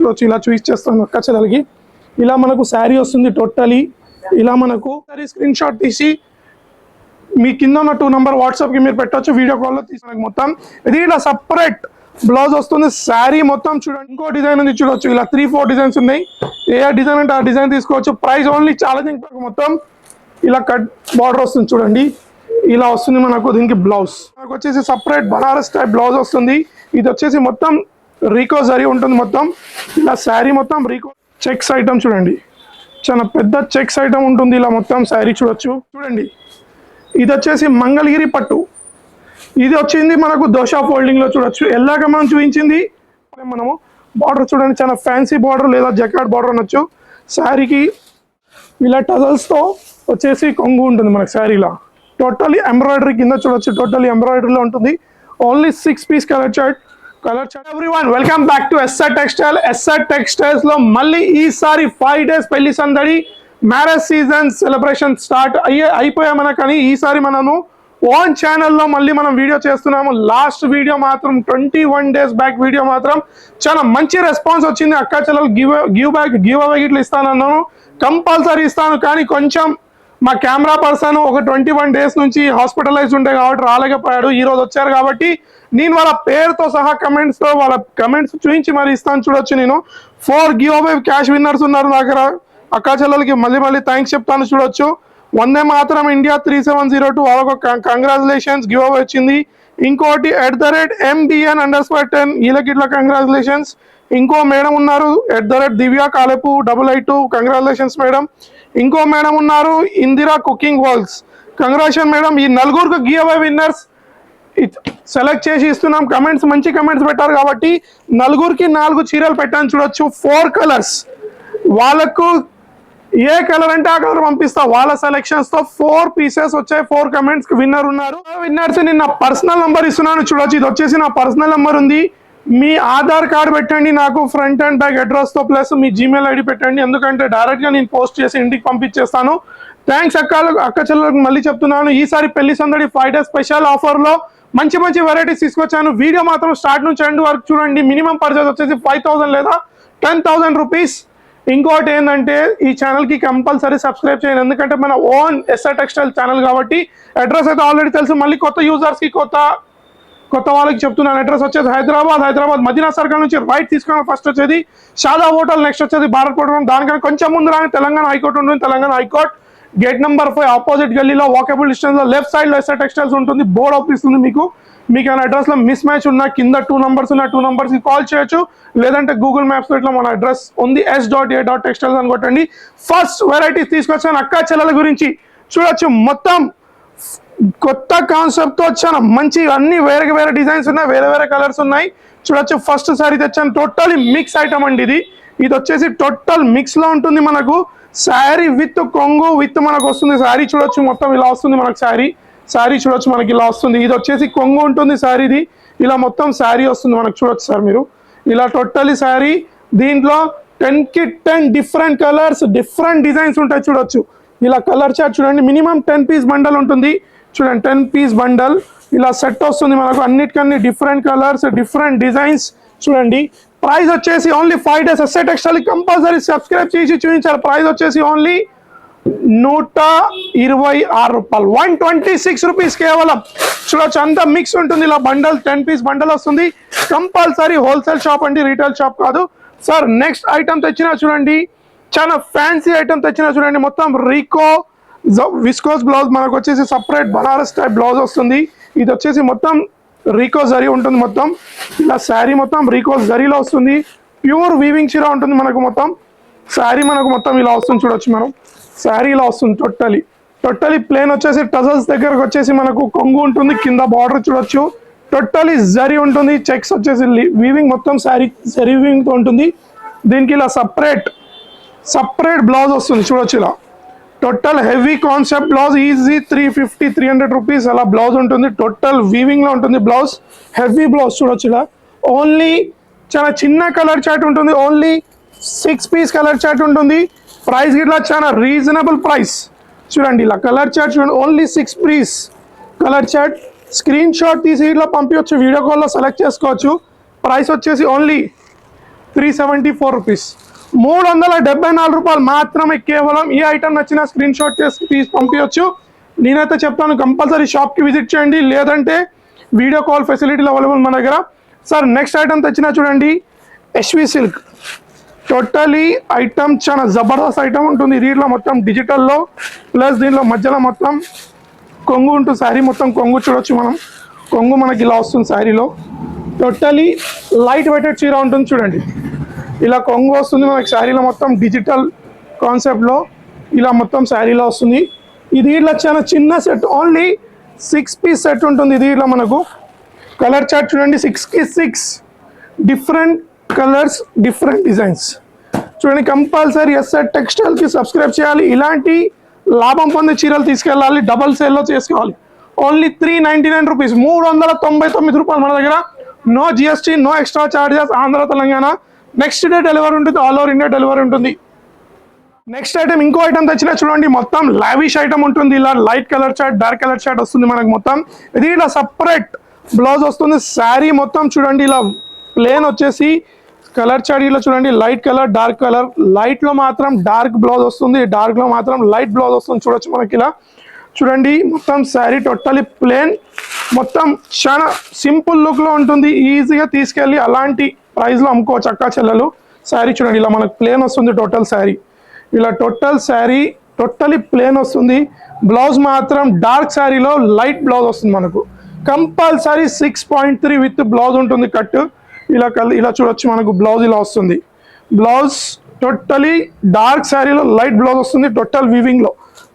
చూడొచ్చు. ఇలా చూస్ చేస్తాను అక్క చెల్లెలకి. ఇలా మనకు శారీ వస్తుంది టోటలీ. ఇలా మనకు శారీ స్క్రీన్ షాట్ తీసి మీ కింద ఉన్న 2 నంబర్ వాట్సాప్కి మీరు పెట్టవచ్చు. వీడియో కాల్లో తీసి మనకి మొత్తం ఇది ఇలా సపరేట్ బ్లౌజ్ వస్తుంది. శారీ మొత్తం చూడండి. ఇంకో డిజైన్ ఉంది చూడొచ్చు. ఇలా 3-4 డిజైన్స్ ఉన్నాయి. ఏ డిజైన్ అంటే ఆ డిజైన్ తీసుకోవచ్చు. Price only challenging. మొత్తం ఇలా కట్ బార్డర్ వస్తుంది చూడండి. ఇలా వస్తుంది మనకు. దీనికి బ్లౌజ్ మనకు వచ్చేసి సపరేట్ బనారస్ టైప్ బ్లౌజ్ వస్తుంది. ఇది వచ్చేసి మొత్తం రీకో జరీ ఉంటుంది. మొత్తం ఇలా శారీ మొత్తం రీకో చెక్స్ ఐటమ్ చూడండి. చాలా పెద్ద చెక్స్ ఐటమ్ ఉంటుంది. ఇలా మొత్తం శారీ చూడొచ్చు. చూడండి ఇది వచ్చేసి మంగళగిరి పట్టు. ఇది వచ్చింది మనకు దోషా ఫోల్డింగ్ లో చూడొచ్చు. ఎల్లాగా మనం చూపించింది మనము. బార్డర్ చూడండి చాలా ఫ్యాన్సీ బార్డర్ లేదా జకాట్ బార్డర్ అనొచ్చు. శారీకి ఇలా టజల్స్ తో వచ్చేసి కొంగు ఉంటుంది మనకు. శారీలో టోటలీ ఎంబ్రాయిడరీ కింద చూడొచ్చు. టోటలీ ఎంబ్రాయిడరీలో ఉంటుంది. Only 6 piece colour chart. Everyone welcome back to SR textile. SR textiles లో మళ్ళీ ఈసారి 5 days పెళ్లి సందడి మ్యారేజ్ సీజన్ సెలబ్రేషన్ స్టార్ట్ అయిపోయామన్నా కానీ ఈసారి మనము ఓన్ ఛానల్లో మళ్ళీ మనం వీడియో చేస్తున్నాము. లాస్ట్ వీడియో మాత్రం 21 days బ్యాక్ వీడియో మాత్రం చాలా మంచి రెస్పాన్స్ వచ్చింది. అక్క చెల్లెలు గివ్ అవే ఇట్లా ఇస్తానన్నాను. కంపల్సరీ ఇస్తాను. కానీ కొంచెం మా కెమెరా పర్సన్ ఒక 21 days నుంచి హాస్పిటలైజ్ ఉండే కాబట్టి రాలేకపోయాడు. ఈ రోజు వచ్చారు కాబట్టి నేను వాళ్ళ పేరుతో సహా వాళ్ళ కమెంట్స్ చూపించి మరి ఇస్తాను. చూడొచ్చు. నేను 4 గివ్ అవే క్యాష్ విన్నర్స్ ఉన్నారు నా దగ్గర. అక్కా చెల్లెలకి మళ్ళీ థ్యాంక్స్ చెప్తాను. చూడొచ్చు. వందే మాత్రం ఇండియా 3702 వాళ్ళకు కంగ్రాచులేషన్స్ గివ్ అవే వచ్చింది. ఇంకోటి @MBN_10 వీళ్ళకి ఇట్లా కంగ్రాచులేషన్స్. ఇంకో మేడం ఉన్నారు @దివ్య కాలేపు 882 కంగ్రాచులేషన్స్ మేడం. ఇంకో మేడం ఉన్నారు Indira cooking walls. Congratulation madam. ఈ 4 గివ్ అవే విన్నర్స్ సెలెక్ట్ చేసి ఇస్తున్నాం. కమెంట్స్ మంచి కమెంట్స్ పెట్టారు కాబట్టి 4కి 4 చీరలు పెట్టాను. చూడొచ్చు. 4 కలర్స్. వాళ్ళకు ఏ కలర్ అంటే ఆ కలర్ పంపిస్తా. వాళ్ళ సెలెక్షన్స్ తో 4 పీసెస్ వచ్చాయి. 4 కమెంట్స్ విన్నర్ ఉన్నారు. విన్నర్స్ నేను నా పర్సనల్ నంబర్ ఇస్తున్నాను. చూడొచ్చు. ఇది వచ్చేసి నా పర్సనల్ నంబర్ ఉంది. మీ ఆధార్ కార్డ్ పెట్టండి నాకు ఫ్రంట్ అండ్ బ్యాక్ అడ్రస్ తో ప్లస్ మీ జీమెయిల్ ఐడి పెట్టండి. ఎందుకంటే డైరెక్ట్ గా నేను పోస్ట్ చేసి ఇంటికి పంపించేస్తాను. థ్యాంక్స్ అక్క చెల్లెలకు మళ్ళీ చెప్తున్నాను. ఈసారి పెళ్లి సందడి 5 days స్పెషల్ ఆఫర్ లో మంచి వెరైటీస్ తీసుకొచ్చాను. వీడియో మాత్రం స్టార్ట్ నుంచి ఎండ్ వరకు చూడండి. మినిమం పర్చేస్ వచ్చేసి 5000 లేదా 10,000 రూపీస్. ఇంకోటి ఏంటంటే ఈ ఛానల్ కి కంపల్సరీ సబ్స్క్రైబ్ చేయండి. ఎందుకంటే మన ఓన్ ఎస్ఆర్ టెక్స్టైల్ ఛానల్ కాబట్టి అడ్రస్ అయితే ఆల్రెడీ తెలుసు. మళ్ళీ కొత్త యూజర్స్ కి కొత్త వాళ్ళకి చెప్తున్నాను. అడ్రస్ వచ్చేసి హైదరాబాద్ మదీనా సర్కిల్ నుంచి రైట్ తీసుకుని ఫస్ట్ వచ్చేది షాదా హోటల్, నెక్స్ట్ వచ్చేది భారత్ పెట్రోల్. దానికన్నా కొంచెం ముందు రాని తెలంగాణ హైకోర్టు ఉంటుంది. Telangana high court gate number 5 opposite గల్లీలో వాకబుల్ డిస్టెన్స్ లో లెఫ్ట్ సైడ్ లో ఎస్ఆర్ టెక్స్టైల్స్ ఉంటుంది. బోర్డ్ ఆఫీస్తుంది. మీకు ఏమైనా అడ్రస్ లో మిస్ మ్యాచ్ ఉన్నా కింద 2 నంబర్స్ ఉన్న 2 నంబర్స్ కి కాల్ చేయొచ్చు. లేదంటే గూగుల్ మ్యాప్స్ లో ఇట్లా మన అడ్రస్ ఉంది s.a.textiles అని కొట్టండి. ఫస్ట్ వెరైటీస్ తీసుకొచ్చాను అక్కా చెల్లెల గురించి. చూడొచ్చు. మొత్తం కొత్త కాన్సెప్ట్ తో వచ్చాను. మంచి అన్ని వేరే డిజైన్స్ ఉన్నాయి. వేరే కలర్స్ ఉన్నాయి. చూడొచ్చు. ఫస్ట్ సారీ తెచ్చాను. టోటలీ మిక్స్ ఐటమ్ అండి. ఇది వచ్చేసి టోటల్ మిక్స్ లో ఉంటుంది. మనకు శారీ విత్ కొంగు విత్ మనకు వస్తుంది. శారీ చూడొచ్చు. మొత్తం ఇలా వస్తుంది మనకు. శారీ చూడొచ్చు. మనకి ఇలా వస్తుంది. ఇది వచ్చేసి కొంగు ఉంటుంది శారీది. ఇలా మొత్తం శారీ వస్తుంది మనకు. చూడొచ్చు సార్ మీరు. ఇలా టోటలీ శారీ. దీంట్లో 10కి 10 డిఫరెంట్ కలర్స్ డిఫరెంట్ డిజైన్స్ ఉంటాయి. చూడొచ్చు. ఇలా కలర్ చార్ట్ చూడండి. మినిమం 10 పీస్ బండల్ ఉంటుంది. చూడండి. 10 పీస్ బండల్ ఇలా సెట్ వస్తుంది మనకు. అన్నిటికన్నీ డిఫరెంట్ కలర్స్ డిఫరెంట్ డిజైన్స్. చూడండి. ప్రైస్ వచ్చేసి only 5 days SR textile compulsory subscribe చేసి చూపించారు. ప్రైస్ వచ్చేసి ఓన్లీ 126 రూపాయలు. 126 రూపీస్ కేవలం. చూడొచ్చు. అంతా మిక్స్ ఉంటుంది. ఇలా బండల్ 10 పీస్ బండల్ వస్తుంది. కంపల్సరీ హోల్సేల్ షాప్ అండి, రీటైల్ షాప్ కాదు సార్. నెక్స్ట్ ఐటమ్ తెచ్చినా చూడండి. చాలా ఫ్యాన్సీ ఐటమ్ తెచ్చినా చూడండి. మొత్తం రీకో విస్కోస్ బ్లౌజ్ మనకు వచ్చేసి సపరేట్ బనారస్ టైప్ బ్లౌజ్ వస్తుంది. ఇది వచ్చేసి మొత్తం రీకో జరీ ఉంటుంది. మొత్తం ఇలా శారీ మొత్తం రీకో జరీలో వస్తుంది. ప్యూర్ వీవింగ్ చీర ఉంటుంది మనకు. మొత్తం శారీ మనకు మొత్తం ఇలా వస్తుంది. చూడొచ్చు. మనం శారీ ఇలా వస్తుంది. టోటలీ ప్లేన్ వచ్చేసి టజల్స్ దగ్గరకు వచ్చేసి మనకు కొంగు ఉంటుంది. కింద బార్డర్ చూడొచ్చు. టోటలీ జరీ ఉంటుంది. చెక్స్ వచ్చేసి వీవింగ్ మొత్తం శారీ జరీ వీవింగ్ తో ఉంటుంది. దీనికి ఇలా సపరేట్ బ్లౌజ్ వస్తుంది. చూడొచ్చు. ఇలా total heavy concept blouse. Easy 350-300 rupees అలా బ్లౌజ్ ఉంటుంది. టోటల్ వీవింగ్ లో ఉంటుంది బ్లౌజ్. Heavy blouse. చూడొచ్చు. ఇలా ఓన్లీ చాలా చిన్న కలర్ చార్ట్ ఉంటుంది. ఓన్లీ 6 పీస్ కలర్ చార్ట్ ఉంటుంది. ప్రైస్ ఇట్లా చాలా రీజనబుల్ ప్రైస్. చూడండి. ఇలా కలర్ చార్ట్ చూడండి. Only 6 piece colour chart. Screen shot తీసి ఇట్లా పంపించవచ్చు. వీడియో కాల్లో సెలెక్ట్ చేసుకోవచ్చు. ప్రైస్ వచ్చేసి ఓన్లీ 374 రూపీస్, 374 రూపాయలు మాత్రమే కేవలం. ఈ ఐటమ్ నచ్చిన స్క్రీన్ షాట్ చేసి తీసి పంపించవచ్చు. నేనైతే చెప్తాను కంపల్సరీ షాప్కి విజిట్ చేయండి, లేదంటే వీడియో కాల్ ఫెసిలిటీలు అవైలబుల్ మన దగ్గర. సార్ నెక్స్ట్ ఐటమ్ తెచ్చినా చూడండి, ఎస్వి సిల్క్. టోటలీ ఐటమ్ చాలా జబర్దస్త్ ఐటమ్ ఉంటుంది. దీంట్లో మొత్తం డిజిటల్లో ప్లస్ దీంట్లో మధ్యలో మొత్తం కొంగు ఉంటుంది. శారీ మొత్తం కొంగు చూడొచ్చు మనం. కొంగు మనకి ఇలా వస్తుంది శారీలో. టోటలీ లైట్ వెయిటెడ్ చీర ఉంటుంది చూడండి. ఇలా కొంగు వస్తుంది మనకి శారీలో, మొత్తం డిజిటల్ కాన్సెప్ట్లో ఇలా మొత్తం శారీలో వస్తుంది. ఇది ఇట్లా చాలా చిన్న సెట్, ఓన్లీ 6 పీస్ సెట్ ఉంటుంది. ఇది ఇట్లా మనకు కలర్ చార్ట్ చూడండి, 6కి 6 డిఫరెంట్ కలర్స్, డిఫరెంట్ డిజైన్స్ చూడండి. కంపల్సరీ ఎస్ఆర్ టెక్స్టైల్కి సబ్స్క్రైబ్ చేయాలి. ఇలాంటి లాభం పొందే చీరలు తీసుకెళ్ళాలి, డబల్ సేల్లో చేసుకోవాలి. ఓన్లీ 399 రూపీస్, 399 రూపాయలు మన దగ్గర. No GST, no extra charges. Andhra Telangana next day delivery ఉంటుంది, ఆల్ ఓవర్ ఇండియా డెలివరీ ఉంటుంది. నెక్స్ట్ ఐటమ్ ఇంకో ఐటమ్ తెచ్చినా చూడండి, మొత్తం లావిష్ ఐటమ్ ఉంటుంది. ఇలా light colour chart, dark colour chart వస్తుంది మనకు మొత్తం. ఇది ఇలా సపరేట్ బ్లౌజ్ వస్తుంది. శారీ మొత్తం చూడండి ఇలా ప్లేన్ వచ్చేసి కలర్ చార్ట్ ఇలా చూడండి, లైట్ కలర్, డార్క్ కలర్. లైట్లో మాత్రం డార్క్ బ్లౌజ్ వస్తుంది, డార్క్లో మాత్రం లైట్ బ్లౌజ్ వస్తుంది. చూడొచ్చు మనకి ఇలా చూడండి. మొత్తం శారీ టోటలీ ప్లేన్, మొత్తం చాలా సింపుల్ లుక్లో ఉంటుంది. ఈజీగా తీసుకెళ్ళి అలాంటి ప్రైస్లో అమ్ముకోవచ్చు అక్కా చెల్లెలు. శారీ చూడండి ఇలా మనకు ప్లేన్ వస్తుంది. టోటల్ శారీ ఇలా టోటల్ శారీ టోటలీ ప్లేన్ వస్తుంది. బ్లౌజ్ మాత్రం డార్క్ శారీలో లైట్ బ్లౌజ్ వస్తుంది మనకు. కంపల్సరీ 6.3 విత్ బ్లౌజ్ ఉంటుంది కట్. ఇలా చూడొచ్చు మనకు బ్లౌజ్ ఇలా వస్తుంది. బ్లౌజ్ టోటలీ డార్క్ శారీలో లైట్ బ్లౌజ్ వస్తుంది, టోటల్ వీవింగ్లో.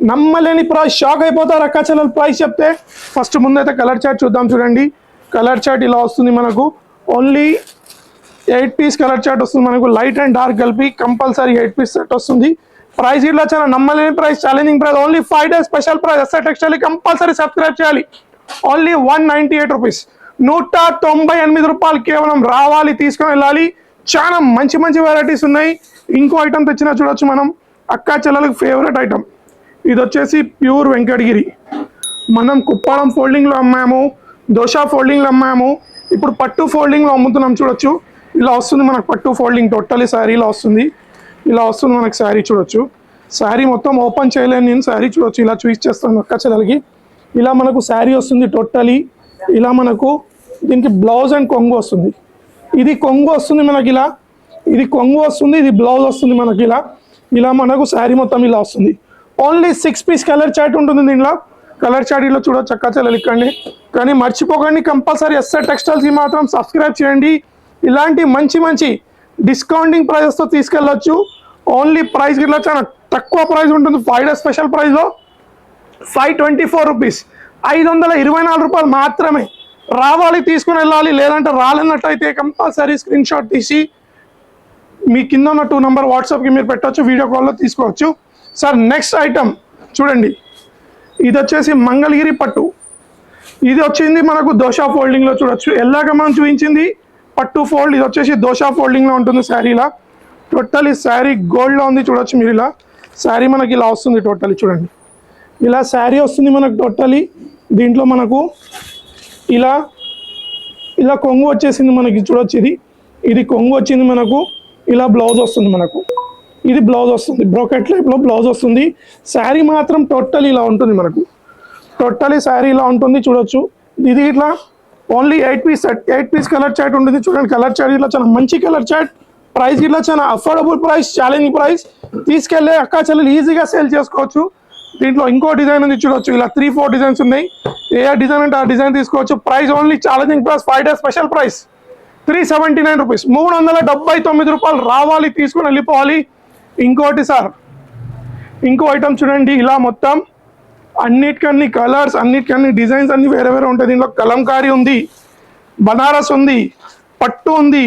నమ్మలేని ప్రైస్, షాక్ అయిపోతారు అక్కా చెల్లెలు ప్రైస్ చెప్తే. ఫస్ట్ ముందైతే కలర్ చార్ట్ చూద్దాం చూడండి. కలర్ చార్ట్ ఇలా వస్తుంది మనకు. ఓన్లీ 8 పీస్ కలర్ చార్ట్ వస్తుంది మనకు, లైట్ అండ్ డార్క్ కలిపి. కంపల్సరీ 8 పీస్ సెట్ వస్తుంది. ప్రైస్ ఇట్లా చాలా నమ్మలేని price, challenging price. Only 5 days special price. SR textile compulsory subscribe చేయాలి. ఓన్లీ 198 రూపీస్, 198 రూపాయలు కేవలం. రావాలి, తీసుకొని వెళ్ళాలి. చాలా మంచి మంచి వెరైటీస్ ఉన్నాయి. ఇంకో ఐటమ్ తెచ్చినా చూడొచ్చు మనం, అక్కా చెల్లెలకు ఫేవరెట్ ఐటమ్. ఇది వచ్చేసి ప్యూర్ వెంకటగిరి. మనం కుప్పాడం ఫోల్డింగ్లో అమ్మాము, దోశ ఫోల్డింగ్లో అమ్మాము, ఇప్పుడు పట్టు ఫోల్డింగ్లో అమ్ముతున్నాం. చూడొచ్చు ఇలా వస్తుంది మనకు పట్టు ఫోల్డింగ్. టోటలీ శారీలో వస్తుంది. ఇలా వస్తుంది మనకు శారీ చూడొచ్చు. శారీ మొత్తం ఓపెన్ చేయలేను నేను. శారీ చూడొచ్చు ఇలా చూస్ చేస్తాను అక్కా చెల్లెలకి. ఇలా మనకు శారీ వస్తుంది టోటలీ. ఇలా మనకు దీనికి బ్లౌజ్ అండ్ కొంగు వస్తుంది. ఇది కొంగు వస్తుంది మనకి ఇలా, ఇది కొంగు వస్తుంది, ఇది బ్లౌజ్ వస్తుంది మనకి ఇలా. ఇలా మనకు శారీ మొత్తం ఇలా వస్తుంది. ఓన్లీ 6 పీస్ కలర్ చార్ట్ ఉంటుంది దీంట్లో. కలర్ చార్ట్ ఇలా చూడొచ్చు అక్కా చెల్లెలు ఇక్కండి. కానీ మర్చిపోకండి కంపల్సరీ ఎస్ఆర్ టెక్స్టైల్స్కి మాత్రం సబ్స్క్రైబ్ చేయండి. ఇలాంటి మంచి మంచి డిస్కౌంటింగ్ ప్రైజెస్తో తీసుకెళ్ళొచ్చు. ఓన్లీ ప్రైస్ ఇట్లా చాలా తక్కువ ప్రైస్ ఉంటుంది. 5 days స్పెషల్ ప్రైస్లో 524 రూపీస్, 524 రూపాయలు మాత్రమే. రావాలి, తీసుకుని వెళ్ళాలి. లేదంటే రాలేనట్టయితే కంపల్సరీ స్క్రీన్ షాట్ తీసి మీ కింద ఉన్న 2 నెంబర్ వాట్సాప్కి మీరు పెట్టవచ్చు, వీడియో కాల్లో తీసుకోవచ్చు. సార్ నెక్స్ట్ ఐటమ్ చూడండి, ఇది వచ్చేసి మంగళగిరి పట్టు. ఇది వచ్చింది మనకు దోశ ఫోల్డింగ్లో చూడొచ్చు. ఎల్లాక మనం చూపించింది పట్టు ఫోల్డ్, ఇది వచ్చేసి దోశ ఫోల్డింగ్లో ఉంటుంది శారీలా. టోటలీ శారీ గోల్డ్లో ఉంది చూడొచ్చు మీరు. ఇలా శారీ మనకి ఇలా వస్తుంది టోటలీ చూడండి. ఇలా శారీ వస్తుంది మనకు టోటలీ. దీంట్లో మనకు ఇలా ఇలా కొంగు వచ్చేసింది మనకి చూడొచ్చు. ఇది కొంగు వచ్చింది మనకు. ఇలా బ్లౌజ్ వస్తుంది మనకు. ఇది బ్లౌజ్ వస్తుంది, బ్రోకెట్ టైప్లో బ్లౌజ్ వస్తుంది. శారీ మాత్రం టోటల్ ఇలా ఉంటుంది మనకు. టోటలీ శారీ ఇలా ఉంటుంది చూడొచ్చు. ఇది ఇట్లా only 8 piece set, 8 piece colour chart ఉంటుంది చూడండి. కలర్ చార్ట్ ఇట్లా చాలా మంచి కలర్ చార్ట్. ప్రైస్ ఇట్లా చాలా అఫోర్డబుల్ ప్రైస్, ఛాలెంజింగ్ ప్రైస్. తీసుకెళ్ళే అక్కా చెల్లెలు ఈజీగా సేల్ చేసుకోవచ్చు. దీంట్లో ఇంకో డిజైన్ ఉంది చూడొచ్చు. ఇలా 3-4 డిజైన్స్ ఉన్నాయి. ఏ డిజైన్ అంటే ఆ డిజైన్ తీసుకోవచ్చు. Price only challenging price, 5 days special price 379 rupees, 379 రూపాయలు. రావాలి, తీసుకుని వెళ్ళిపోవాలి. ఇంకోటి సార్, ఇంకో ఐటమ్ చూడండి. ఇలా మొత్తం అన్నిటికన్నీ కలర్స్, అన్నిటికన్నీ డిజైన్స్ అన్ని వేరే వేరే ఉంటాయి. దీంట్లో కలంకారీ ఉంది, బనారస్ ఉంది, పట్టు ఉంది,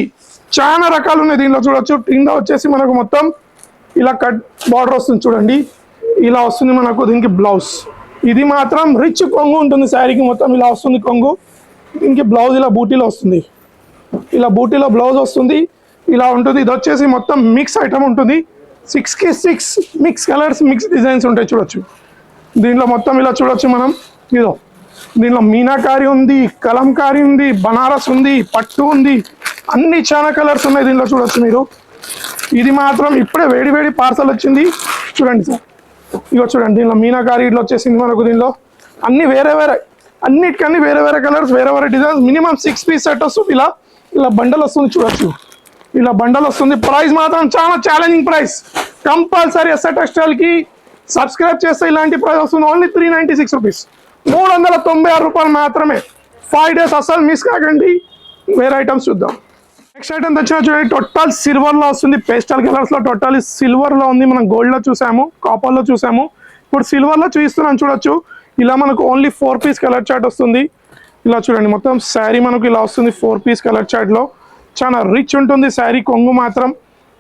చాలా రకాలు ఉన్నాయి దీంట్లో చూడొచ్చు. కింద వచ్చేసి మనకు మొత్తం ఇలా కట్ బార్డర్ వస్తుంది చూడండి. ఇలా వస్తుంది మనకు దీనికి బ్లౌజ్. ఇది మాత్రం రిచ్ కొంగు ఉంటుంది శారీకి మొత్తం. ఇలా వస్తుంది కొంగు. దీనికి బ్లౌజ్ ఇలా బూటీలో వస్తుంది. ఇలా బూటీలో బ్లౌజ్ వస్తుంది. ఇలా ఉంటుంది. ఇది వచ్చేసి మొత్తం మిక్స్ ఐటమ్ ఉంటుంది. 6కి 6 మిక్స్ కలర్స్, మిక్స్ డిజైన్స్ ఉంటాయి చూడొచ్చు. దీంట్లో మొత్తం ఇలా చూడొచ్చు మనం. ఇదో దీనిలో మీనాకారి ఉంది, కలంకారీ ఉంది, బనారస్ ఉంది, పట్టు ఉంది, అన్ని చాలా కలర్స్ ఉన్నాయి దీనిలో చూడొచ్చు మీరు. ఇది మాత్రం ఇప్పుడే వేడి వేడి పార్సల్ వచ్చింది చూడండి సార్. ఇగో చూడండి దీనిలో మీనాకారి ఇట్లా వచ్చేసింది మనకు. దీనిలో అన్ని వేరే వేరే, అన్నిటికన్నీ వేరే వేరే కలర్స్, వేరే వేరే డిజైన్స్. మినిమం 6 పీస్ సెట్ వస్తుంది. ఇలా ఇలా బండల్ వస్తుంది చూడొచ్చు, ఇలా బండల్ వస్తుంది. ప్రైస్ మాత్రం చాలా challenging price. Compulsory SR textile కి సబ్స్క్రైబ్ చేస్తే ఇలాంటి ప్రైస్ వస్తుంది. ఓన్లీ 396 రూపీస్, 396 రూపాయలు మాత్రమే. 5 డేస్ అస్సలు మిస్ కాకండి. వేరే ఐటమ్స్ చూద్దాం. నెక్స్ట్ ఐటమ్ తెచ్చినా చూడండి, టోటల్ సిల్వర్ లో వస్తుంది. పేస్టల్ కలర్స్ లో టోటల్ సిల్వర్ లో ఉంది. మనం గోల్డ్ లో చూసాము, కాపర్ లో చూసాము, ఇప్పుడు సిల్వర్ లో చూపిస్తున్నాను చూడొచ్చు. ఇలా మనకు ఓన్లీ 4 పీస్ కలర్ చార్ట్ వస్తుంది. ఇలా చూడండి మొత్తం శారీ మనకు ఇలా వస్తుంది 4 పీస్ కలర్ చార్ట్ లో. చాలా రిచ్ ఉంటుంది శారీ. కొంగు మాత్రం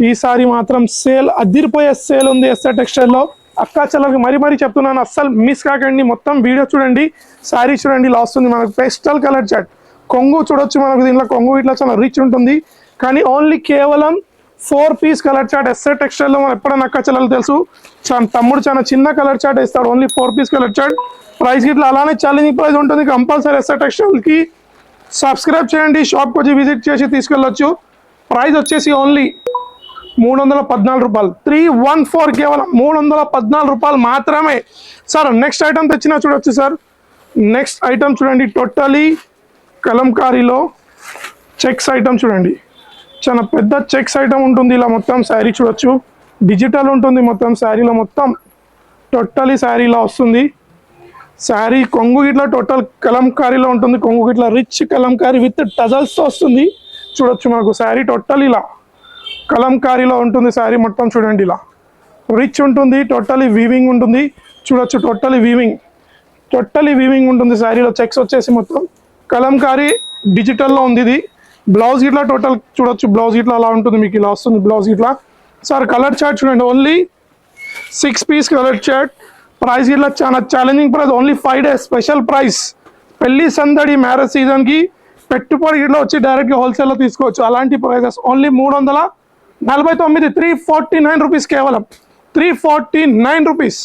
ఈ సారీ మాత్రం సేల్, అదిరిపోయే సేల్ ఉంది ఎస్ఆర్ టెక్స్టైల్ లో. అక్కా చెల్లెలకి మరీ చెప్తున్నాను, అస్సలు మిస్ కాకండి. మొత్తం వీడియో చూడండి, శారీ చూడండి. ఇలా వస్తుంది మనకు పేస్టల్ కలర్ చార్ట్. కొంగు చూడొచ్చు మనకు. దీనిలో కొంగు ఇట్లా చాలా రిచ్ ఉంటుంది. కానీ ఓన్లీ కేవలం 4 piece colour chart SR textile లో. మనం ఎప్పుడైనా అక్కా చెల్లెలు తెలుసు, తమ్ముడు చాలా చిన్న కలర్ చార్ట్ ఇస్తాడు. Only 4 piece colour chart. Price ఇట్లా అలానే ఛాలెంజింగ్ ప్రైస్ ఉంటుంది. కంపల్సరీ ఎస్ఆర్ టెక్స్టైల్ కి సబ్స్క్రైబ్ చేయండి, షాప్కి వచ్చి విజిట్ చేసి తీసుకెళ్ళొచ్చు. ప్రైస్ వచ్చేసి ఓన్లీ 314 రూపాయలు, 314, కేవలం 314 రూపాయలు మాత్రమే. సార్ నెక్స్ట్ ఐటమ్ తెచ్చినా చూడొచ్చు సార్. నెక్స్ట్ ఐటమ్ చూడండి, టోటలీ కలంకారీలో చెక్స్ ఐటమ్ చూడండి. చాలా పెద్ద చెక్స్ ఐటమ్ ఉంటుంది. ఇలా మొత్తం శారీ చూడొచ్చు, డిజిటల్ ఉంటుంది మొత్తం శారీలో. మొత్తం టోటలీ శారీలో వస్తుంది. శారీ కొంగు ఇట్లా టోటల్ కలంకారీలో ఉంటుంది. కొంగు ఇట్లా రిచ్ కలంకారీ విత్ టజల్స్తో వస్తుంది చూడొచ్చు మనకు. శారీ టోటల్ ఇలా కలంకారీలో ఉంటుంది. శారీ మొత్తం చూడండి ఇలా రిచ్ ఉంటుంది. టోటలీ వీవింగ్ ఉంటుంది చూడొచ్చు. టోటలీ వీవింగ్ ఉంటుంది శారీలో. చెక్స్ వచ్చేసి మొత్తం కలంకారీ డిజిటల్లో ఉంది. ఇది బ్లౌజ్ ఇట్లా టోటల్ చూడొచ్చు. బ్లౌజ్ ఇట్లా అలా ఉంటుంది, మీకు ఇలా వస్తుంది బ్లౌజ్ ఇట్లా. సార్ కలర్ చార్ట్ చూడండి, only 6 piece colour chart. Price ఇట్లా చాలా challenging price. Only 5 days special price. పెళ్లి సందడి మ్యారేజ్ సీజన్కి పెట్టుబడి ఇట్లా వచ్చి డైరెక్ట్గా హోల్సేల్లో తీసుకోవచ్చు. అలాంటి ప్రైజెస్ ఓన్లీ 349, 349 రూపీస్, కేవలం 349 రూపీస్.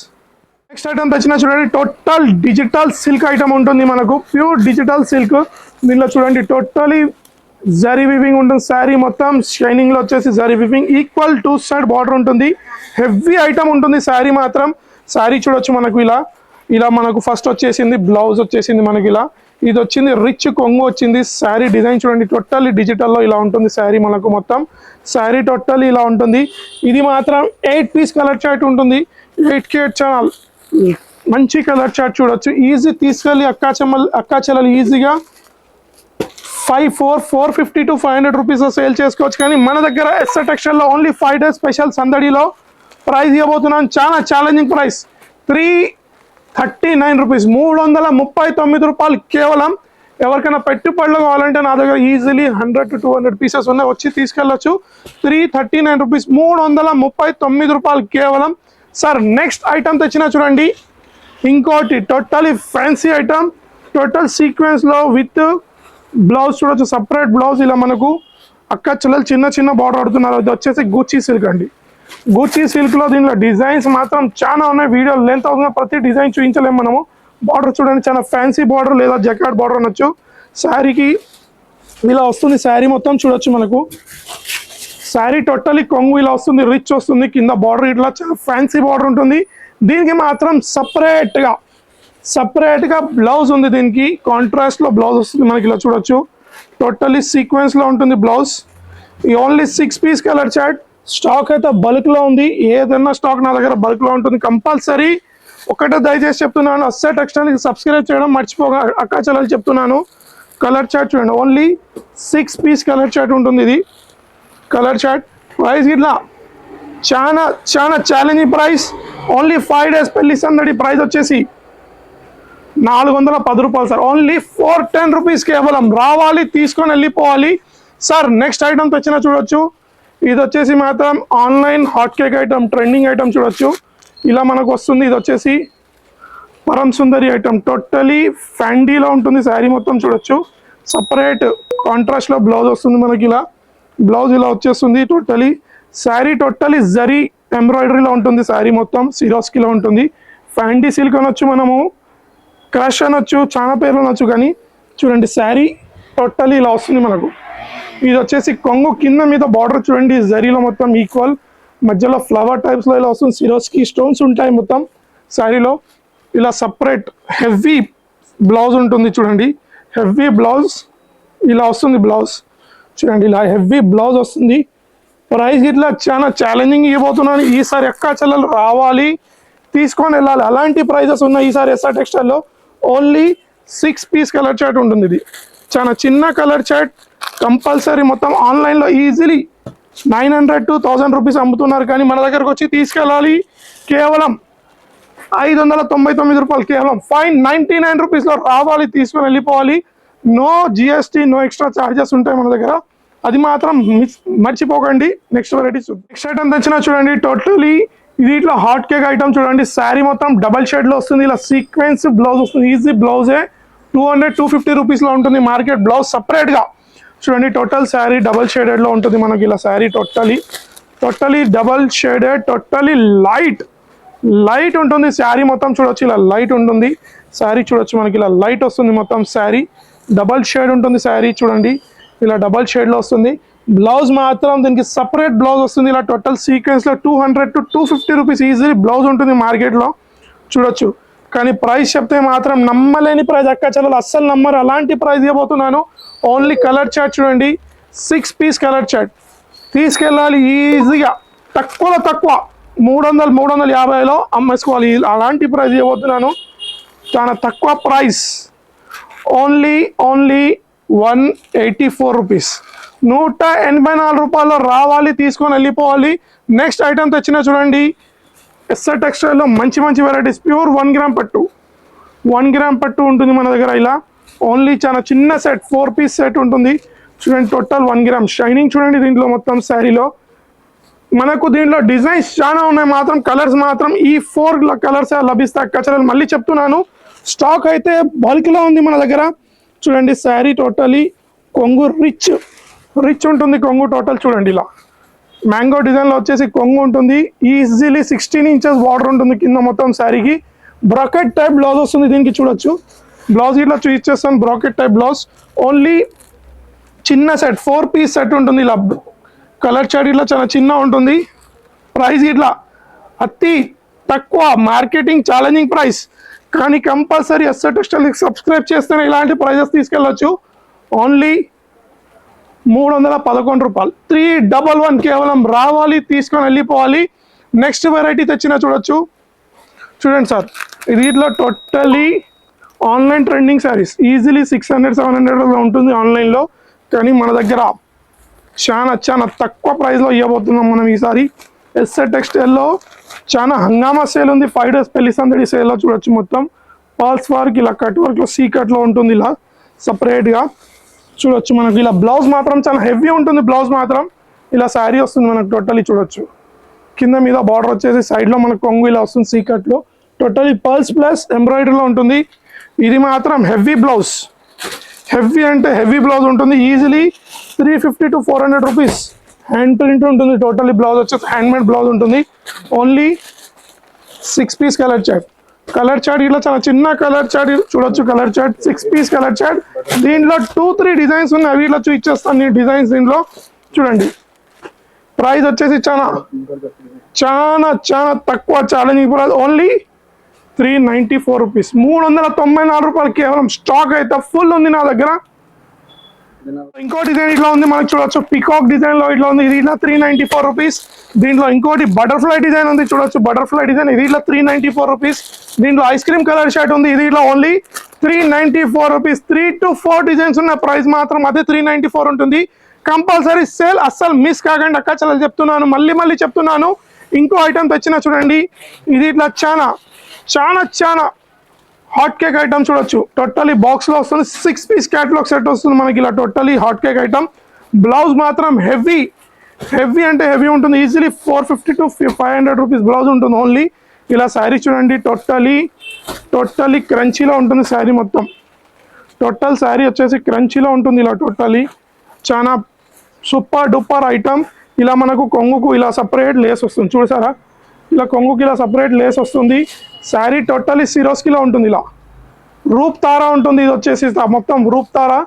నెక్స్ట్ ఐటమ్ తెచ్చినా చూడండి, టోటల్ డిజిటల్ సిల్క్ ఐటమ్ ఉంటుంది మనకు. Pure digital silk. దీనిలో చూడండి టోటలీ జరీ వివింగ్ ఉంటుంది. శారీ మొత్తం షైనింగ్లో వచ్చేసి zari weaving. Equal 2 side border ఉంటుంది. హెవీ ఐటమ్ ఉంటుంది శారీ మాత్రం. శారీ చూడొచ్చు మనకు ఇలా మనకు ఫస్ట్ వచ్చేసింది బ్లౌజ్ వచ్చేసింది మనకి ఇలా. ఇది వచ్చింది రిచ్ కొంగు వచ్చింది. శారీ డిజైన్ చూడండి టోటల్లీ డిజిటల్లో ఇలా ఉంటుంది శారీ మనకు. మొత్తం శారీ టోటల్లీ ఇలా ఉంటుంది. ఇది మాత్రం 8 పీస్ కలర్ చార్ట్ ఉంటుంది. 8కి 8 చాలా మంచి కలర్ చార్ట్ చూడొచ్చు. ఈజీ తీసుకెళ్ళి అక్కా చెల్లెలు ఈజీగా 450 to 500 రూపీస్ సేల్ చేసుకోవచ్చు. కానీ మన దగ్గర ఎస్ఆర్ టెక్స్టైల్లో ఓన్లీ 5 డేస్ స్పెషల్ సందడిలో ప్రైస్ ఇవ్వబోతున్నాను. చాలా ఛాలెంజింగ్ ప్రైస్, 339 రూపీస్, 339 రూపాయలు కేవలం. ఎవరికైనా పెట్టుబడులు కావాలంటే నా దగ్గర ఈజీలీ 100 to 200 పీసెస్ ఉన్నాయి, వచ్చి తీసుకెళ్ళచ్చు. 339 రూపీస్, 339 రూపాయలు కేవలం. సార్ నెక్స్ట్ ఐటమ్ తెచ్చినా చూడండి, ఇంకోటి టోటలీ ఫ్యాన్సీ ఐటమ్. టోటల్ సీక్వెన్స్లో విత్ బ్లౌజ్ చూడొచ్చు, సపరేట్ బ్లౌజ్. ఇలా మనకు అక్క చెల్లెలు చిన్న బార్డర్ ఆడుతున్నారు. ఇది వచ్చేసి గూచీ సిల్క్ అండి. గూచీ సిల్క్లో దీనిలో డిజైన్స్ మాత్రం చాలా ఉన్నాయి. వీడియో లెంత్ అవుతుంది, ప్రతి డిజైన్ చూపించలేము మనము. బార్డర్ చూడండి, చాలా ఫ్యాన్సీ బార్డర్ లేదా జకాట్ బార్డర్ అనొచ్చు. శారీకి ఇలా వస్తుంది. శారీ మొత్తం చూడొచ్చు మనకు. శారీ టోటలీ కొంగు ఇలా వస్తుంది, రిచ్ వస్తుంది. కింద బార్డర్ ఇట్లా చాలా ఫ్యాన్సీ బార్డర్ ఉంటుంది. దీనికి మాత్రం సపరేట్గా బ్లౌజ్ ఉంది. దీనికి కాంట్రాస్ట్లో బ్లౌజ్ వస్తుంది మనకి. ఇలా చూడొచ్చు టోటలీ సీక్వెన్స్లో ఉంటుంది బ్లౌజ్. ఈ only 6 piece colour chart. Stock అయితే బల్క్లో ఉంది. ఏదైనా స్టాక్ నా దగ్గర బల్క్లో ఉంటుంది. కంపల్సరీ ఒకటే దయచేసి చెప్తున్నాను, ఎస్ఆర్ టెక్స్టైల్కి సబ్స్క్రైబ్ చేయడం మర్చిపోగా అక్కా చెల్లెలు చెప్తున్నాను. కలర్ చార్ట్ చూడండి, ఓన్లీ 6 పీస్ కలర్ చార్ట్ ఉంటుంది. ఇది కలర్ చార్ట్. ప్రైస్ ఇట్లా చాలా ఛాలెంజింగ్ ప్రైస్. ఓన్లీ 5 డేస్ పెళ్లి సందడి. ప్రైస్ వచ్చేసి 410 రూపాయలు సార్. ఓన్లీ 410 రూపీస్ కేవలం. రావాలి, తీసుకొని వెళ్ళిపోవాలి. సార్ నెక్స్ట్ ఐటమ్ తెచ్చినా చూడొచ్చు. ఇది వచ్చేసి మాత్రం online hot cake item, trending item చూడొచ్చు. ఇలా మనకు వస్తుంది. ఇది వచ్చేసి పరం సుందరి ఐటమ్. టోటలీ ఫ్యాండీలో ఉంటుంది శారీ మొత్తం చూడొచ్చు. సపరేట్ కాంట్రాస్ట్లో బ్లౌజ్ వస్తుంది మనకి. ఇలా బ్లౌజ్ ఇలా వచ్చేస్తుంది టోటలీ. శారీ టోటలీ జరీ ఎంబ్రాయిడరీలో ఉంటుంది. శారీ మొత్తం సిరోస్కిలో ఉంటుంది. ఫ్యాండీ సిల్క్ అనొచ్చు మనము. క్రష్ అనొచ్చు, చాలా పేర్లు అనొచ్చు, కానీ చూడండి శారీ టోటల్లీ ఇలా వస్తుంది మనకు. ఇది వచ్చేసి కొంగు కింద మీద బార్డర్ చూడండి జరీలో మొత్తం ఈక్వల్, మధ్యలో ఫ్లవర్ టైప్స్లో ఇలా వస్తుంది. సిరోస్కి స్టోన్స్ ఉంటాయి మొత్తం శారీలో. ఇలా సపరేట్ హెవీ బ్లౌజ్ ఉంటుంది చూడండి, హెవీ బ్లౌజ్ ఇలా వస్తుంది. బ్లౌజ్ చూడండి ఇలా హెవీ బ్లౌజ్ వస్తుంది. ప్రైస్ ఇట్లా చాలా ఛాలెంజింగ్ ఇవ్వబోతున్నాను ఈసారి. ఎక్క చెల్లెలు రావాలి, తీసుకొని వెళ్ళాలి. అలాంటి ప్రైజెస్ ఉన్నాయి ఈసారి ఎస్ఆర్ టెక్స్టైల్లో. ఓన్లీ 6 పీస్ కలర్ చార్ట్ ఉంటుంది. ఇది చాలా చిన్న కలర్ చార్ట్, కంపల్సరీ మొత్తం ఆన్లైన్లో ఈజీలీ 900 to 1000 రూపీస్ అమ్ముతున్నారు, కానీ మన దగ్గరకు వచ్చి తీసుకెళ్ళాలి కేవలం 599 రూపాయలు, కేవలం 599 రూపీస్లో రావాలి, తీసుకొని వెళ్ళిపోవాలి. No GST, no extra charges ఉంటాయి మన దగ్గర, అది మాత్రం మర్చిపోకండి. నెక్స్ట్ వెరైటీ చూద్దాం. నెక్స్ట్ ఐటమ్ తెచ్చినా చూడండి, టోటలీ ఇది ఇట్లా హాట్ కేక్ ఐటమ్ చూడండి. శారీ మొత్తం డబల్ షేడ్లో వస్తుంది, ఇలా సీక్వెన్స్ బ్లౌజ్ వస్తుంది. ఈజీ బ్లౌజే 200-250 రూపీస్లో ఉంటుంది. మార్కెట్ బ్లౌజ్ సపరేట్గా చూడండి. టోటల్ శారీ డబల్ షేడెడ్లో ఉంటుంది మనకి. ఇలా sari totally double shaded, totally light ఉంటుంది శారీ మొత్తం. చూడొచ్చు ఇలా లైట్ ఉంటుంది శారీ. చూడొచ్చు మనకి ఇలా లైట్ వస్తుంది మొత్తం శారీ. డబల్ షేడ్ ఉంటుంది శారీ చూడండి, ఇలా డబల్ షేడ్లో వస్తుంది. బ్లౌజ్ మాత్రం దీనికి సపరేట్ బ్లౌజ్ వస్తుంది. ఇలా టోటల్ సీక్వెన్స్లో 200-250 రూపీస్ ఈజీ బ్లౌజ్ ఉంటుంది మార్కెట్లో చూడొచ్చు. కానీ ప్రైస్ చెప్తే మాత్రం నమ్మలేని ప్రైస్, అక్క చెల్లెలు అస్సలు నమ్మరు. అలాంటి ప్రైస్ ఇవ్వబోతున్నాను. ఓన్లీ కలర్ చార్ట్ చూడండి, 6 పీస్ కలర్ చార్ట్ తీసుకెళ్ళాలి ఈజీగా. తక్కువలో తక్కువ 300-350లో అమ్మేసుకోవాలి. అలాంటి ప్రైస్ ఇవ్వబోతున్నాను, చాలా తక్కువ ప్రైస్. ఓన్లీ 184 రూపీస్, 184 రూపాయల్లో రావాలి, తీసుకొని వెళ్ళిపోవాలి. నెక్స్ట్ ఐటమ్ తెచ్చిన చూడండి, ఎస్ఆర్ టెక్స్టైల్లో మంచి వెరైటీస్. ప్యూర్ 1 గ్రామ్ పట్టు, 1 గ్రామ్ పట్టు ఉంటుంది మన దగ్గర. ఇలా ఓన్లీ చాలా చిన్న సెట్, 4 పీస్ సెట్ ఉంటుంది చూడండి. టోటల్ 1 గ్రామ్ షైనింగ్ చూడండి దీంట్లో మొత్తం శారీలో. మనకు దీంట్లో డిజైన్స్ చాలా ఉన్నాయి, మాత్రం కలర్స్ మాత్రం ఈ 4 కలర్స్ లభిస్తాయి అక్క చెల్లెలు. మళ్ళీ చెప్తున్నాను, స్టాక్ అయితే బల్క్లో ఉంది మన దగ్గర చూడండి. శారీ టోటలీ కొంగు రిచ్ ఉంటుంది కొంగు. టోటల్ చూడండి ఇలా మ్యాంగో డిజైన్లో వచ్చేసి కొంగు ఉంటుంది. ఈజీలీ 16 ఇంచెస్ బార్డర్ ఉంటుంది కింద మొత్తం శారీకి. బ్రాకెట్ టైప్ బ్లౌజ్ వస్తుంది దీనికి చూడొచ్చు. బ్లౌజ్ ఇట్లా ఇచ్చేస్తాను, బ్రాకెట్ టైప్ బ్లౌజ్. ఓన్లీ చిన్న సెట్, 4 పీస్ సెట్ ఉంటుంది. ఇలా కలర్ చార్ట్ ఇట్లా చాలా చిన్న ఉంటుంది. ప్రైస్ ఇట్లా అతి తక్కువ, మార్కెటింగ్ ఛాలెంజింగ్ ప్రైస్, కానీ కంపల్సరీ ఎస్ఆర్ టెక్స్టైల్కి సబ్స్క్రైబ్ చేస్తేనే ఇలాంటి ప్రైజెస్ తీసుకెళ్ళచ్చు. ఓన్లీ 311 రూపాయలు, 311 కేవలం. రావాలి, తీసుకొని వెళ్ళిపోవాలి. నెక్స్ట్ వెరైటీ తెచ్చిన చూడొచ్చు. చూడండి సార్, ఇది ఇట్లా totally online trending saris. Easily 600-700 ఉంటుంది ఆన్లైన్లో, కానీ మన దగ్గర చాలా తక్కువ ప్రైస్లో ఇవ్వబోతున్నాం మనం ఈసారి. ఎస్ఆర్ టెక్స్టైల్లో చాలా హంగామా సేల్ ఉంది. 5 days పెళ్లి సందడి సేల్లో చూడొచ్చు. మొత్తం పాల్స్ వర్క్, ఇలా కట్ వర్క్లో సీ కట్లో ఉంటుంది ఇలా సపరేట్గా చూడొచ్చు. మనకి ఇలా బ్లౌజ్ మాత్రం చాలా హెవీ ఉంటుంది. బ్లౌజ్ మాత్రం ఇలా శారీ వస్తుంది మనకు టోటలీ చూడొచ్చు. కింద మీద బార్డర్ వచ్చేసి సైడ్లో మనకు కొంగు ఇలా వస్తుంది సీ కట్లో. టోటలీ పర్ల్స్ ప్లస్ ఎంబ్రాయిడరీలో ఉంటుంది. ఇది మాత్రం హెవీ బ్లౌజ్, హెవీ అంటే హెవీ బ్లౌజ్ ఉంటుంది. Easily 350-400 rupees. హ్యాండ్ ప్రింట్ ఉంటుంది టోటలీ. బ్లౌజ్ వచ్చేసి హ్యాండ్మేడ్ బ్లౌజ్ ఉంటుంది. ఓన్లీ 6 పీస్ కలర్ చార్ట్ ఇట్లా చాలా చిన్న కలర్ చార్ట్ చూడొచ్చు. Colour chart 6 piece colour chart. దీంట్లో 2-3 డిజైన్స్ ఉన్నాయి, అవి ఇట్లా ఇచ్చేస్తాను నేను డిజైన్స్ దీంట్లో చూడండి. ప్రైస్ వచ్చేసి చాలా తక్కువ, ఛాలెంజింగ్ ప్రైస్. ఓన్లీ 394 రూపీస్, 394 రూపాయలు కేవలం. స్టాక్ అయితే ఫుల్ ఉంది నా దగ్గర. ఇంకో డిజైన్ ఇట్లా ఉంది మనకు చూడొచ్చు. పికాక్ డిజైన్ లో ఇట్లా ఉంది, ఇది ఇట్లా 394 రూపీస్. దీంట్లో ఇంకోటి బటర్ఫ్లై డిజైన్ ఉంది చూడొచ్చు. బటర్ఫ్లై డిజైన్ ఇది ఇట్లా 394 రూపీస్. దీంట్లో ఐస్ క్రీమ్ కలర్ షర్ట్ ఉంది, ఇది ఇట్లా ఓన్లీ 394 రూపీస్. 3 to 4 డిజైన్స్ ఉన్న ప్రైస్ మాత్రం అదే 394 ఉంటుంది. కంపల్సరీ సేల్, అస్సలు మిస్ కాకండి అక్క చెల్లెలు చెప్తున్నాను. మళ్ళీ చెప్తున్నాను. ఇంకో ఐటమ్ తెచ్చిన చూడండి, ఇది ఇట్లా చాలా హాట్ కేక్ ఐటమ్ చూడొచ్చు. టోటలీ బాక్స్లో వస్తుంది. 6 పీస్ క్యాటలాగ్ సెట్ వస్తుంది మనకి ఇలా totally hot cake item. Blouse మాత్రం హెవీ అంటే హెవీ ఉంటుంది. ఈజీలీ 450-500 రూపీస్ బ్లౌజ్ ఉంటుంది ఓన్లీ. ఇలా శారీ చూడండి, టోటలీ క్రంచీలో ఉంటుంది శారీ మొత్తం. టోటల్ శారీ వచ్చేసి క్రంచీలో ఉంటుంది ఇలా టోటలీ. చాలా సూపర్ డూపర్ ఐటమ్. ఇలా మనకు కొంగుకు ఇలా సపరేట్ లేస్ వస్తుంది చూసారా. ఇలా కొంగుకి ఇలా సపరేట్ లేస్ వస్తుంది. శారీ టోటలీ సిరోస్కిలో ఉంటుంది. ఇలా రూప్ తారా ఉంటుంది, ఇది వచ్చేసి మొత్తం రూప్ తారా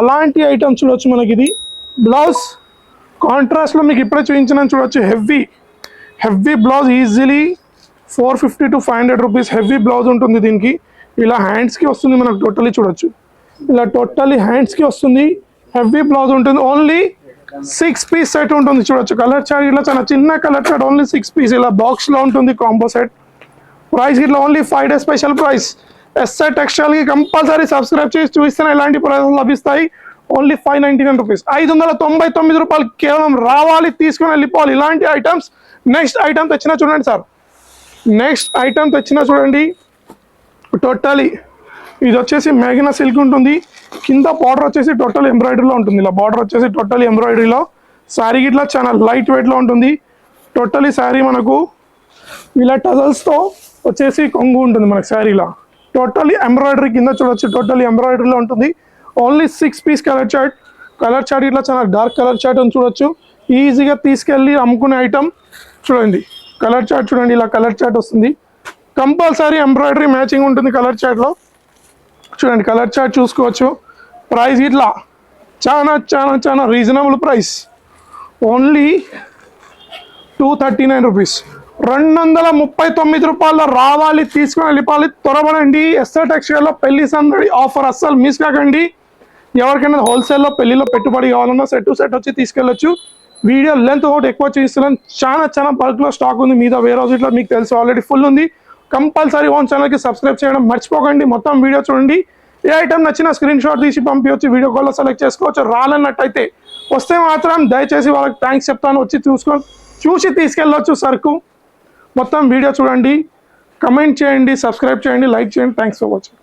అలాంటి ఐటమ్స్ చూడొచ్చు. మనకి ఇది బ్లౌజ్ కాంట్రాస్ట్లో మీకు ఇప్పుడే చూపించిన చూడొచ్చు. Heavy blouse easily 450 to 500 rupees heavy blouse ఉంటుంది దీనికి. ఇలా హ్యాండ్స్కి వస్తుంది మనకు టోటలీ చూడొచ్చు. ఇలా టోటలీ హ్యాండ్స్కి వస్తుంది, హెవీ బ్లౌజ్ ఉంటుంది. ఓన్లీ 6 పీస్ సెట్ ఉంటుంది చూడొచ్చు. కలర్ చార్ట్ ఇట్లా చాలా చిన్న కలర్ చార్ట్, ఓన్లీ 6 పీస్ ఇలా బాక్స్లో ఉంటుంది కాంబో సెట్. ప్రైస్ ఇట్లా only 5 days special price. SR టెక్స్టైల్కి కంపల్సరీ సబ్స్క్రైబ్ చేసి చూపిస్తేనే ఇలాంటి ప్రైజెస్ లభిస్తాయి. ఓన్లీ 599 రూపీస్, 599 రూపాయలు కేవలం. రావాలి, తీసుకుని వెళ్ళిపోవాలి ఇలాంటి ఐటమ్స్. నెక్స్ట్ ఐటమ్ తెచ్చినా చూడండి సార్, నెక్స్ట్ ఐటమ్ తెచ్చినా చూడండి. టోటలీ ఇది వచ్చేసి మేఘనా సిల్క్ ఉంటుంది. కింద బార్డర్ వచ్చేసి టోటల్ ఎంబ్రాయిడరీలో ఉంటుంది. ఇలా బార్డర్ వచ్చేసి టోటల్ ఎంబ్రాయిడరీలో. శారీ ఇట్లా చాలా లైట్ వెయిట్లో ఉంటుంది. టోటలీ శారీ మనకు ఇలా టజల్స్తో వచ్చేసి కొంగు ఉంటుంది మనకు శారీలో. టోటలీ ఎంబ్రాయిడరీ కింద చూడొచ్చు, టోటలీ ఎంబ్రాయిడరీలో ఉంటుంది. ఓన్లీ 6 పీస్ కలర్ చార్ట్ ఇట్లా చాలా డార్క్ కలర్ చార్ట్ అని చూడొచ్చు. ఈజీగా తీసుకెళ్ళి అమ్ముకునే ఐటమ్ చూడండి. కలర్ చార్ట్ చూడండి, ఇలా కలర్ చార్ట్ వస్తుంది. కంపల్సరీ ఎంబ్రాయిడరీ మ్యాచింగ్ ఉంటుంది కలర్ చార్ట్లో. చూడండి కలర్ చార్ట్ చూసుకోవచ్చు. ప్రైస్ ఇట్లా చాలా చాలా చాలా రీజనబుల్ ప్రైస్, ఓన్లీ 239 రూపీస్, 239 రూపాయల్లో రావాలి, తీసుకొని వెళ్ళిపోవాలి. త్వరపడండి. ఎస్ఆర్ టెక్స్టైల్లో పెళ్లి సందడి ఆఫర్ అస్సలు మిస్ కాకండి. ఎవరికైనా హోల్సేల్లో పెళ్లిలో పెట్టుబడి కావాలన్నా సెట్ టు సెట్ వచ్చి తీసుకెళ్ళొచ్చు. వీడియో లెంత్ ఒకటి ఎక్కువ చూపిస్తున్నాను, చాలా చాలా బల్క్లో స్టాక్ ఉంది మీద. వేరే హౌస్ ఇట్లా మీకు తెలుసు ఆల్రెడీ ఫుల్ ఉంది. కంపల్సరీ ఓన్ ఛానల్కి సబ్స్క్రైబ్ చేయడం మర్చిపోకండి. మొత్తం వీడియో చూడండి. ఏ ఐటమ్ నచ్చిన స్క్రీన్ షాట్ తీసి పంపించవచ్చు, వీడియో కాల్లో సెలెక్ట్ చేసుకోవచ్చు. రాలన్నట్టయితే వస్తే మాత్రం దయచేసి వాళ్ళకి థ్యాంక్స్ చెప్తాను, వచ్చి చూసి తీసుకెళ్ళవచ్చు సరుకు. మొత్తం వీడియో చూడండి, కమెంట్ చేయండి, సబ్స్క్రైబ్ చేయండి, లైక్ చేయండి. Thanks for watching.